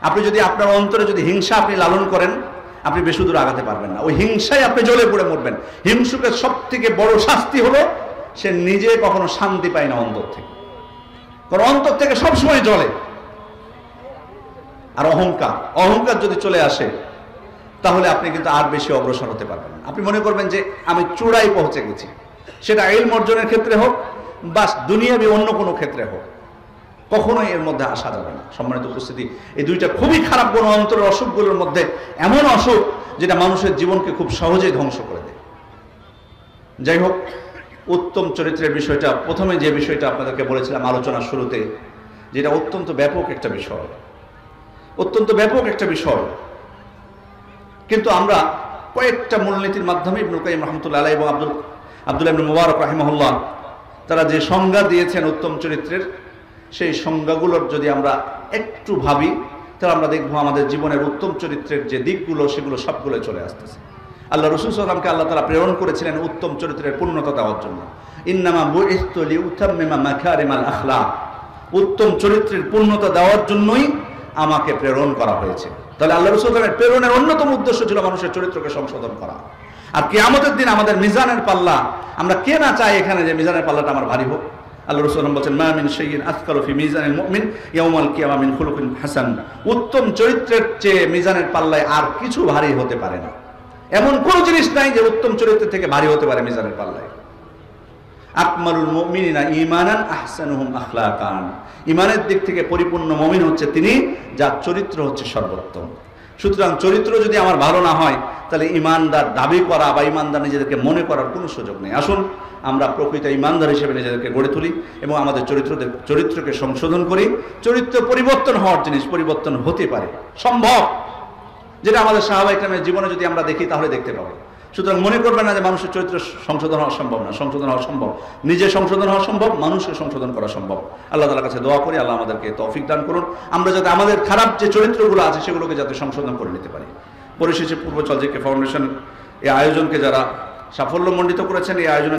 আপনি যদি আপনার অন্তরে যদি হিংসা আপনি লালন করেন, আপনি বেশি দূর আগাতে পারবেন না। ওই হিংসায় আপনি জ্বলে পড়ে মরবেন। হিংসুকের সব থেকে বড় শাস্তি হলো সে নিজে কখনো শান্তি পায় না অন্তর থেকে, কারণ অন্তর থেকে সবসময় জ্বলে। আর অহংকার যদি চলে আসে, তাহলে আপনি কিন্তু আর বেশি অগ্রসর হতে পারবেন না। আপনি মনে করবেন যে আমি চূড়ায় পৌঁছে গেছি, সেটা ইলম অর্জনের ক্ষেত্রে হোক বা দুনিয়াবি অন্য কোনো ক্ষেত্রে হোক, কখনোই এর মধ্যে আসা যাবে না। সম্মানিত উপস্থিতি, এই দুইটা খুবই খারাপ গুণ অন্তরের অসুখগুলোর মধ্যে, এমন অসুখ যেটা মানুষের জীবনকে খুব সহজেই ধ্বংস করে দেয়। যাই হোক, উত্তম চরিত্রের বিষয়টা, প্রথমে যে বিষয়টা আপনাদেরকে বলেছিলাম আলোচনার শুরুতে, যেটা অত্যন্ত ব্যাপক একটা বিষয়, অত্যন্ত ব্যাপক একটা বিষয়। কিন্তু আমরা কয়েকটা মূলনীতির মাধ্যমে ইবনুল কাইয়িম রাহমাতুল্লাহ আলাইহি এবং আব্দুল্লাহ ইবনে মুবারক রাহিমাহুল্লাহ তারা যে সংজ্ঞা দিয়েছেন উত্তম চরিত্রের, সেই সংজ্ঞাগুলোর যদি আমরা একটু ভাবি, তাহলে আমরা দেখবো আমাদের জীবনের উত্তম চরিত্রের যে দিকগুলো, সেগুলো সবগুলো চলে আসতেছে। আল্লাহ রাসূল সাল্লাল্লাহু আলাইহি ওয়াসাল্লামকে আল্লাহ তাআলা প্রেরণ করেছিলেন উত্তম চরিত্রের পূর্ণতা দেওয়ার জন্য। ইন্নামা বুইসতু লিউতাম্মিমা মাকারিমাল আখলাক। উত্তম চরিত্রের পূর্ণতা দেওয়ার জন্যই আমাকে প্রেরণ করা হয়েছে। তাহলে আল্লাহ রাসূল সাল্লাল্লাহু আলাইহি ওয়াসাল্লামের প্রেরণের অন্যতম উদ্দেশ্য ছিল মানুষের চরিত্রকে সংশোধন করা। আর কিয়ামতের দিন আমাদের মিজানের পাল্লা, আমরা কে না চাই এখানে যে মিজানের পাল্লাটা আমার ভারী হোক। আল্লাহ রাসূল সাল্লাল্লাহু আলাইহি ওয়াসাল্লাম বলেন, মা মিন শাইইন আথকালু ফি মিজানিল মুমিন ইয়াউমাল কিয়ামা মিন খুলুকিন হাসান। উত্তম চরিত্রের চেয়ে মিজানের পাল্লায় আর কিছু ভারী হতে পারে না। এমন কোন জিনিস নাই যে উত্তম চরিত্র থেকে ভারী হতে পারে মিজানের পাল্লায়। আকমালুল মুমিনিনা ঈমানান আহসানুহুম আখলাকান। ঈমানের দিক থেকে পরিপূর্ণ মুমিন হচ্ছে তিনি যার চরিত্র হচ্ছে সর্বোত্তম। সুতরাং চরিত্র যদি আমার ভালো না হয়, তাহলে ইমানদার দাবি করা বা ইমানদার নিজেদেরকে মনে করার কোনো সুযোগ নেই। আসুন আমরা প্রকৃত ইমানদার হিসেবে নিজেদেরকে গড়ে তুলি এবং আমাদের চরিত্রকে সংশোধন করি। চরিত্র পরিবর্তন হওয়ার জিনিস, পরিবর্তন হতে পারে, সম্ভব, যেটা আমাদের সাহাবায়ে কেরামের জীবনে যদি আমরা দেখি তাহলে দেখতে পাবো। সুতরাং মনে করবেন না যে মানুষের চরিত্র সংশোধন হওয়া সম্ভব না। সংশোধন হওয়া সম্ভব, নিজে সংশোধন হওয়া সম্ভব, মানুষকে সংশোধন করা সম্ভব। আল্লাহ তাআলার কাছে দোয়া করি আল্লাহ আমাদেরকে তৌফিক দান করুন, আমরা যাতে আমাদের খারাপ যে চরিত্রগুলো আছে সেগুলোকে যাতে সংশোধন করে নিতে পারি। পরিশেষে পূর্বচল জিকে ফাউন্ডেশন এই আয়োজনকে যারা সাফল্যমণ্ডিত করেছেন, এই আয়োজনে